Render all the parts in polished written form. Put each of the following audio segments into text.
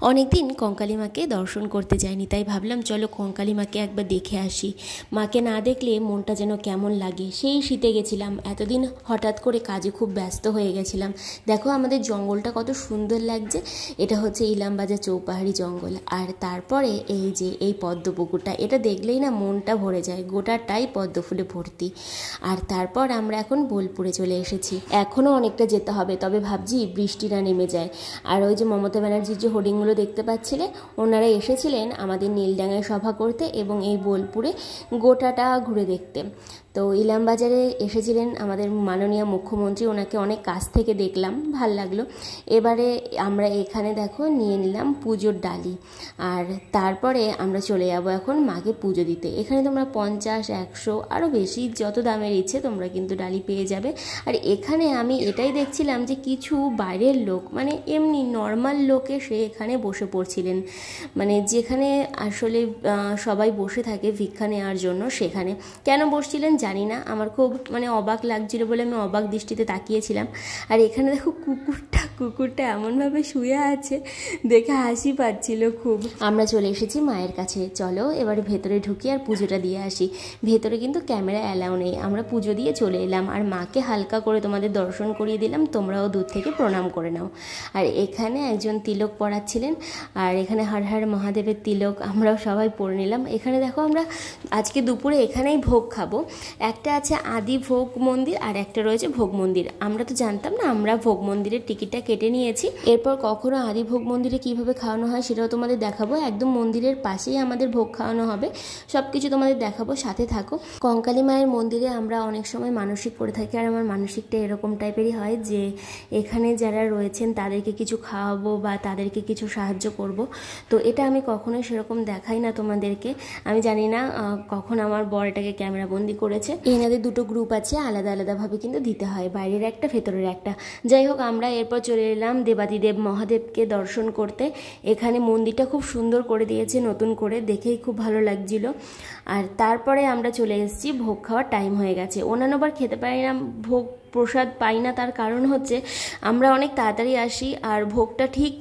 অনেকদিন কঙ্কালী মাকে দর্শন করতে যাইনি, তাই ভাবলাম চলো কঙ্কালী মাকে একবার দেখে আসি। মাকে না দেখলে মনটা যেন কেমন লাগে। সেই শীতে গেছিলাম, এতদিন হঠাৎ করে কাজে খুব ব্যস্ত হয়ে গেছিলাম। দেখো আমাদের জঙ্গলটা কত সুন্দর লাগছে। এটা হচ্ছে ইলামবাজার চৌপাহাড়ি জঙ্গল। আর তারপরে এই যে এই পদ্ম পুকুরটা, এটা দেখলেই না মনটা ভরে যায়, গোটাটাই পদ্ম ফুলে ভর্তি। আর তারপর আমরা এখন বোলপুরে চলে এসেছি। এখনও অনেকটা যেতে হবে, তবে ভাবছি বৃষ্টি না নেমে যায়। আর ওই যে মমতা ব্যানার্জির যে হোর্ডিংগুলো দেখতে পাচ্ছিলে, ওনারা এসেছিলেন আমাদের নীলডাঙায় সভা করতে এবং এই বোলপুরে গোটাটা ঘুরে দেখতে। তো ইলামবাজারে এসেছিলেন আমাদের মাননীয় মুখ্যমন্ত্রী, ওনাকে অনেক কাছ থেকে দেখলাম, ভাল লাগলো। এবারে আমরা এখানে দেখো নিয়ে নিলাম পুজোর ডালি, আর তারপরে আমরা চলে যাব এখন মাকে পুজো দিতে। এখানে তোমরা 50, 100 আরও বেশি যত দামের ইচ্ছে তোমরা কিন্তু ডালি পেয়ে যাবে। আর এখানে আমি এটাই দেখছিলাম যে কিছু বাইরের লোক, মানে এমনি নর্মাল লোক এসে এখানে বসে পড়ছিলেন, মানে যেখানে আসলে সবাই বসে থাকে ভিক্ষা নেওয়ার জন্য, সেখানে কেন বসছিলেন জানি না। আমার খুব মানে অবাক লাগছিল বলে আমি অবাক দৃষ্টিতে তাকিয়েছিলাম। আর এখানে দেখো কুকুরটা এমনভাবে শুয়ে আছে, দেখে হাসি পাচ্ছিল খুব। আমরা চলে এসেছি মায়ের কাছে, চলো এবারে ভেতরে ঢুকি আর পুজোটা দিয়ে আসি। ভেতরে কিন্তু ক্যামেরা অ্যালাউ নেই, আমরা পুজো দিয়ে চলে এলাম। আর মাকে হালকা করে তোমাদের দর্শন করিয়ে দিলাম, তোমরাও দূর থেকে প্রণাম করে নাও। আর এখানে একজন তিলক পড়াচ্ছিলেন, আর এখানে হর হর মহাদেবের তিলক আমরাও সবাই পড়ে নিলাম। এখানে দেখো আমরা আজকে দুপুরে এখানেই ভোগ খাবো। একটা আছে আদি ভোগ মন্দির আর একটা রয়েছে ভোগ মন্দির। আমরা তো জানতাম না, আমরা ভোগ মন্দিরের টিকিটটা কেটে নিয়েছি। এরপর কখনো আদি ভোগ মন্দিরে কিভাবে খাওয়ানো হয় সেটাও তোমাদের দেখাবো। একদম মন্দিরের পাশেই আমাদের ভোগ খাওয়ানো হবে, সব কিছু তোমাদের দেখাবো, সাথে থাকো। কঙ্কালী মায়ের মন্দিরে আমরা অনেক সময় মানসিক করে থাকি, আর আমার মানসিকটা এরকম টাইপেরই হয় যে এখানে যারা রয়েছেন তাদেরকে কিছু খাওয়াবো বা তাদেরকে কিছু সাহায্য করব। তো এটা আমি কখনোই সেরকম দেখাই না তোমাদেরকে। আমি জানি না কখন আমার বর এটাকে ক্যামেরা বন্দি করেছে। এনাদের দুটো গ্রুপ আছে, আলাদা আলাদাভাবে কিন্তু দিতে হয়, বাইরের একটা ভেতরের একটা। যাই হোক, আমরা এরপর চলে এলাম দেবাদিদেব মহাদেবকে দর্শন করতে। এখানে মন্দিরটা খুব সুন্দর করে দিয়েছে নতুন করে, দেখেই খুব ভালো লাগছিল। আর তারপরে আমরা চলে এসেছি, ভোগ খাওয়ার টাইম হয়ে গেছে। অন্যান্যবার খেতে পারি না, ভোগ প্রসাদ পাই না, তার কারণ হচ্ছে আমরা অনেক তাড়াতাড়ি আসি আর ভোগটা ঠিক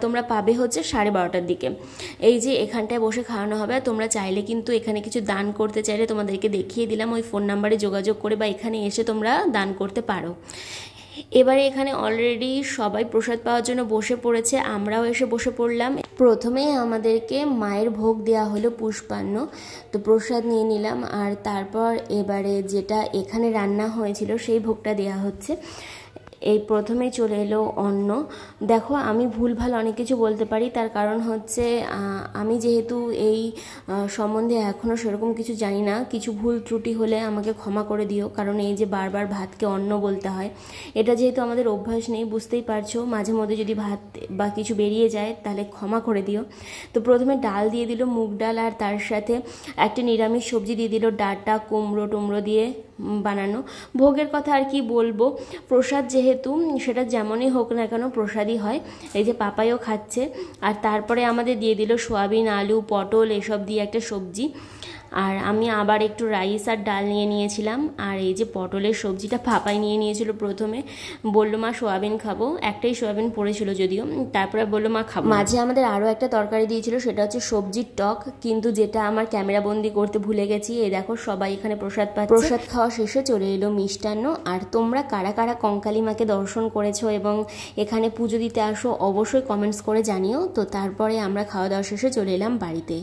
তোমরা পাবে হচ্ছে 12:30টার দিকে। এই যে এখানটায় বসে খাওয়ানো হবে। তোমরা চাইলে কিন্তু এখানে কিছু দান করতে চাইলে তোমাদেরকে দেখিয়ে দিলাম, ওই ফোন নাম্বারে যোগাযোগ করে বা এখানে এসে তোমরা দান করতে পারো। এবারে এখানে অলরেডি সবাই প্রসাদ পাওয়ার জন্য বসে পড়েছে, আমরাও এসে বসে পড়লাম। প্রথমেই আমাদেরকে মায়ের ভোগ দেওয়া হলো পুষ্পান্ন, তো প্রসাদ নিয়ে নিলাম। আর তারপর এবারে যেটা এখানে রান্না হয়েছিল সেই ভোগটা দেওয়া হচ্ছে। এই প্রথমেই চলে এলো অন্ন। দেখো আমি ভুলভাল অনেক কিছু বলতে পারি, তার কারণ হচ্ছে আমি যেহেতু এই সম্বন্ধে এখনও সেরকম কিছু জানি না। কিছু ভুল ত্রুটি হলে আমাকে ক্ষমা করে দিও, কারণ এই যে বারবার ভাতকে অন্ন বলতে হয়, এটা যেহেতু আমাদের অভ্যাস নেই, বুঝতেই পারছো। মাঝে মধ্যে যদি ভাত বা কিছু বেরিয়ে যায় তাহলে ক্ষমা করে দিও। তো প্রথমে ডাল দিয়ে দিল, মুগ ডাল, আর তার সাথে একটা নিরামিষ সবজি দিয়ে দিল, ডাঁটা কুমড়ো টুমড়ো দিয়ে বানানো। ভোগের কথা আর কি বলবো, প্রসাদ যেহেতু সেটা যেমনই হোক না কেন প্রসাদই হয়। এই যে পাপাইও খাচ্ছে। আর তারপরে আমাদের দিয়ে দিল সোয়াবিন, আলু, পটল এসব দিয়ে একটা সবজি। আর আমি আবার একটু রাইস আর ডাল নিয়ে নিয়েছিলাম। আর এই যে পটলের সবজিটা পাপাই নিয়ে নিয়েছিল প্রথমে, বললো মা সোয়াবিন খাবো, একটাই সোয়াবিন পড়েছিল যদিও, তারপরে বললো মা খাবো। মাঝে আমাদের আরও একটা তরকারি দিয়েছিল, সেটা হচ্ছে সবজির টক, কিন্তু যেটা আমার ক্যামেরা বন্দি করতে ভুলে গেছি। এই দেখো সবাই এখানে প্রসাদ পাচ্ছে। প্রসাদ খাওয়া শেষে চলে এলো মিষ্টান্ন। আর তোমরা কারা কারা কঙ্কালী মাকে দর্শন করেছো এবং এখানে পুজো দিতে আসো অবশ্যই কমেন্টস করে জানিও। তো তারপরে আমরা খাওয়া দাওয়া শেষে চলে এলাম বাড়িতে।